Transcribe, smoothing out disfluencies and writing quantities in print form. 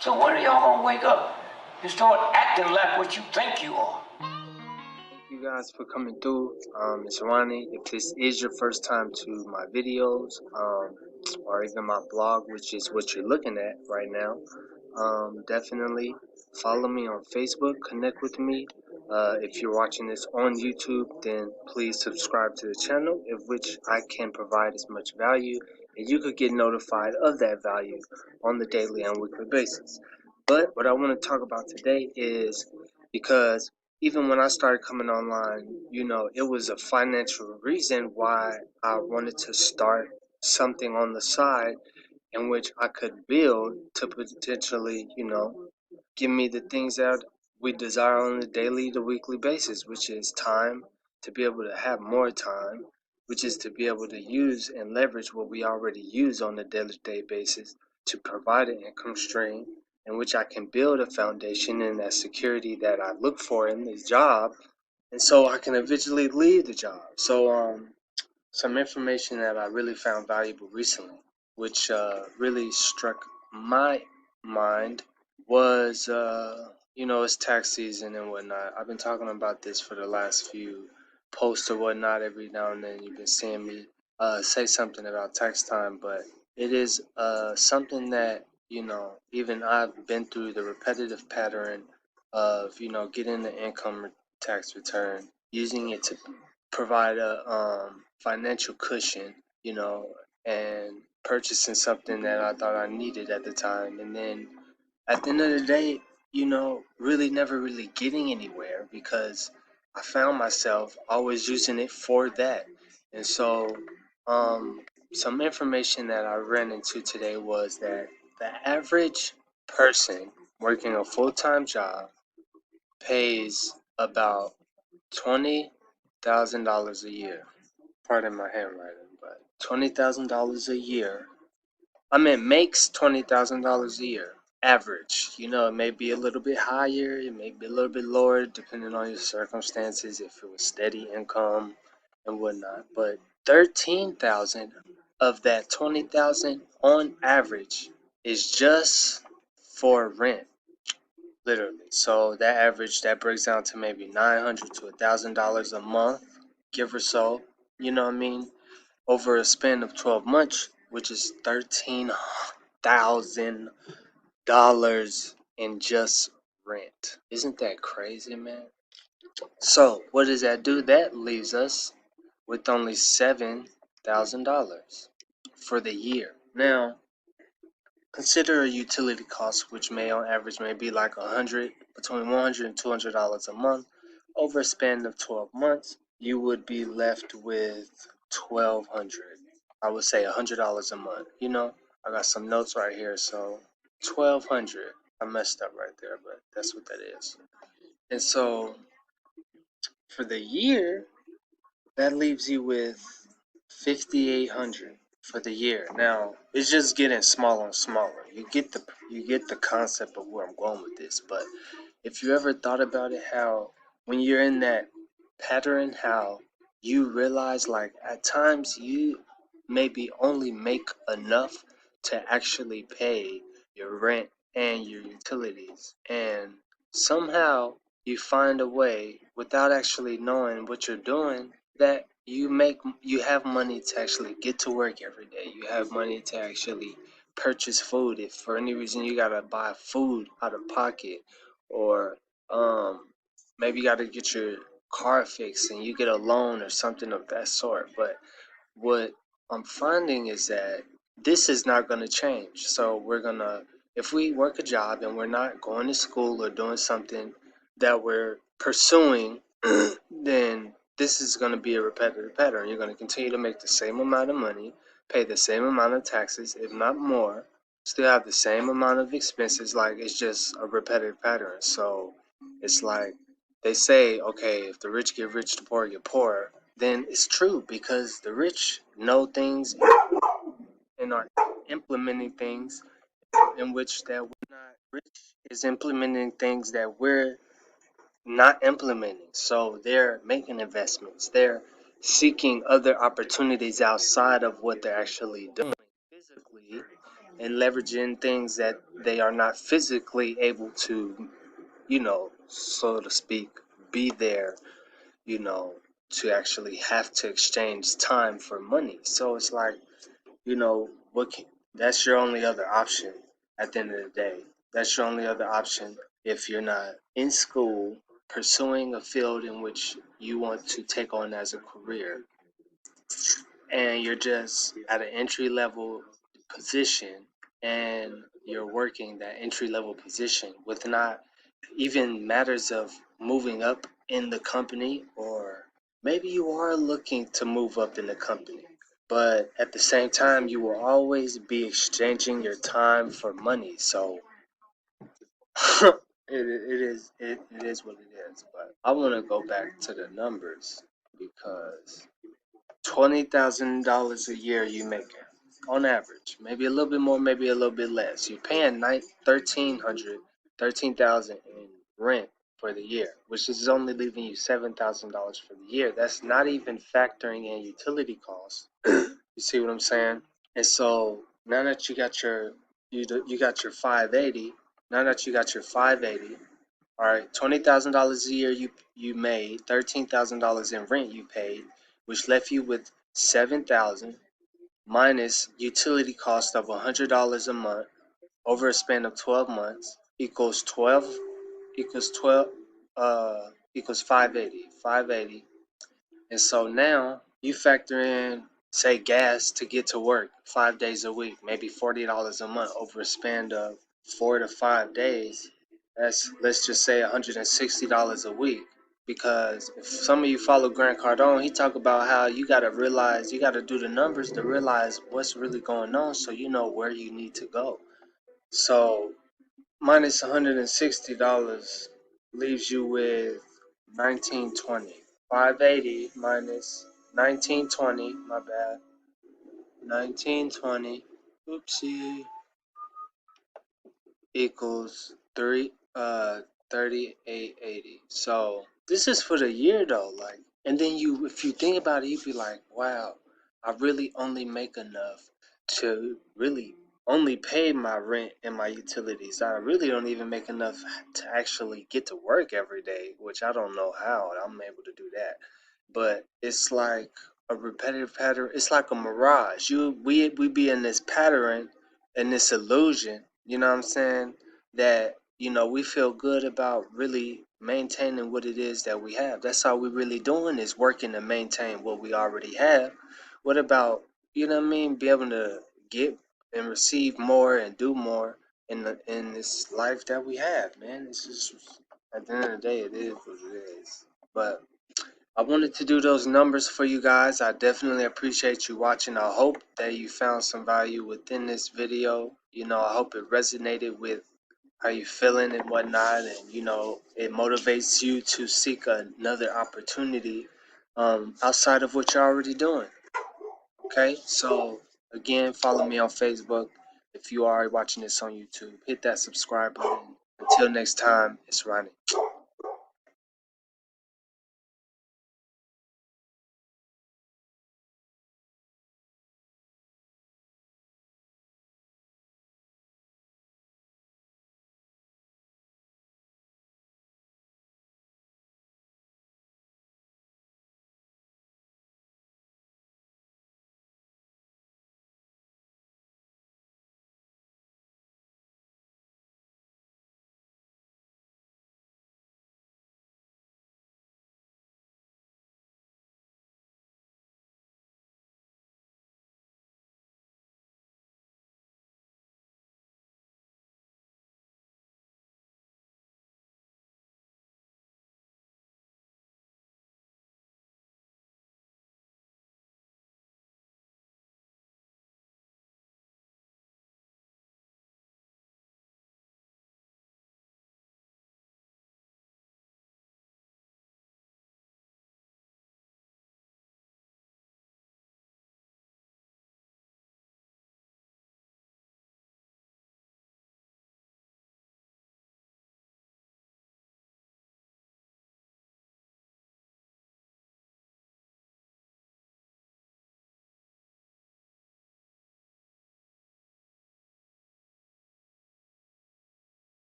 So when are y'all gonna wake up and start acting like what you think you are? Thank you guys for coming through. It's Ronnie. If this is your first time to my videos, or even my blog, which is what you're looking at right now, definitely follow me on Facebook, connect with me. If you're watching this on YouTube, then please subscribe to the channel, in which I can provide as much value, and you could get notified of that value on the daily and weekly basis. But what I want to talk about today is because even when I started coming online, it was a financial reason why I wanted to start something on the side in which I could build to potentially, give me the things that we desire on a daily to weekly basis, which is time, to be able to have more time, which is to be able to use and leverage what we already use on a daily day basis to provide an income stream in which I can build a foundation and that security that I look for in this job, and so I can eventually leave the job. So some information that I really found valuable recently, which really struck my mind, was it's tax season and whatnot. I've been talking about this for the last few posts or whatnot. Every now and then you've been seeing me say something about tax time, but it is something that even I've been through the repetitive pattern of getting the income tax return, using it to provide a financial cushion, and purchasing something that I thought I needed at the time, and then at the end of the day, really never really getting anywhere because I found myself always using it for that. And so, some information that I ran into today was that the average person working a full-time job pays about $20,000 a year. Pardon my handwriting, but $20,000 a year. Makes $20,000 a year. Average. It may be a little bit higher, it may be a little bit lower, depending on your circumstances, if it was steady income and whatnot. But 13,000 of that 20,000 on average is just for rent, literally. So that breaks down to maybe $900 to $1,000 a month, give or so. You know what I mean? Over a span of 12 months, which is $13,000 in just rent. Isn't that crazy, man? So, what does that do? That leaves us with only $7,000 for the year. Now, consider a utility cost, which may on average may be like between $100 and $200 a month. Over a span of 12 months, you would be left with $1,200. I would say $100 a month. I got some notes right here, so $1,200. I messed up right there, but that's what that is. And so for the year, that leaves you with $5,800 for the year. Now it's just getting smaller and smaller. You get the concept of where I'm going with this. But if you ever thought about it, how when you're in that pattern, how you realize like at times you maybe only make enough to actually pay your rent and your utilities, and somehow you find a way without actually knowing what you're doing that you have money to actually get to work every day. You have money to actually purchase food if for any reason you gotta buy food out of pocket, or maybe you gotta get your car fixed and you get a loan or something of that sort. But what I'm finding is that this is not going to change. So if we work a job and we're not going to school or doing something that we're pursuing, then this is going to be a repetitive pattern. You're going to continue to make the same amount of money, pay the same amount of taxes, if not more, still have the same amount of expenses. Like, it's just a repetitive pattern. So it's like they say, okay, if the rich get rich, the poor get poorer, then it's true because the rich know things and are implementing things in which that we're not. Rich is implementing things that we're not implementing. So they're making investments. They're seeking other opportunities outside of what they're actually doing. physically and leveraging things that they are not physically able to, so to speak, be there, you know, to actually have to exchange time for money. So it's like, that's your only other option at the end of the day. That's your only other option if you're not in school pursuing a field in which you want to take on as a career, and you're just at an entry level position, and you're working that entry level position with not even matters of moving up in the company, or maybe you are looking to move up in the company, but at the same time you will always be exchanging your time for money. So it is what it is. But I want to go back to the numbers, because $20,000 a year you making on average, maybe a little bit more, maybe a little bit less. You're paying 13,000 in rent for the year, which is only leaving you $7,000 for the year. That's not even factoring in utility costs. You see what I'm saying? And so now that you got your 580, now that you got your 580, all right, $20,000 a year you made, $13,000 in rent you paid, which left you with 7,000 minus utility cost of $100 a month over a span of 12 months equals 12 equals 580. And so now you factor in, say, gas to get to work 5 days a week, maybe $40 a month over a span of 4 to 5 days. That's, let's just say, $160 a week. Because if some of you follow Grant Cardone, he talk about how you got to realize, you got to do the numbers to realize what's really going on, so you know where you need to go. So minus $160 leaves you with 1920. 580 minus 1920, my bad. 1920, oopsie, equals 3880. So this is for the year though, like, and then if you think about it, you'd be like, wow, I really only make enough to really only pay my rent and my utilities. I really don't even make enough to actually get to work every day, which I don't know how I'm able to do that. But it's like a repetitive pattern. It's like a mirage. We be in this pattern and this illusion, you know what I'm saying? That, we feel good about really maintaining what it is that we have. That's all we're really doing, is working to maintain what we already have. What about, you know what I mean, be able to get and receive more and do more in this life that we have, man? It's just, at the end of the day, it is what it is. But I wanted to do those numbers for you guys. I definitely appreciate you watching. I hope that you found some value within this video. I hope it resonated with how you feeling and whatnot, and it motivates you to seek another opportunity outside of what you're already doing. Okay, so again, follow me on Facebook. If you are watching this on YouTube, hit that subscribe button. Until next time, it's Ronnie.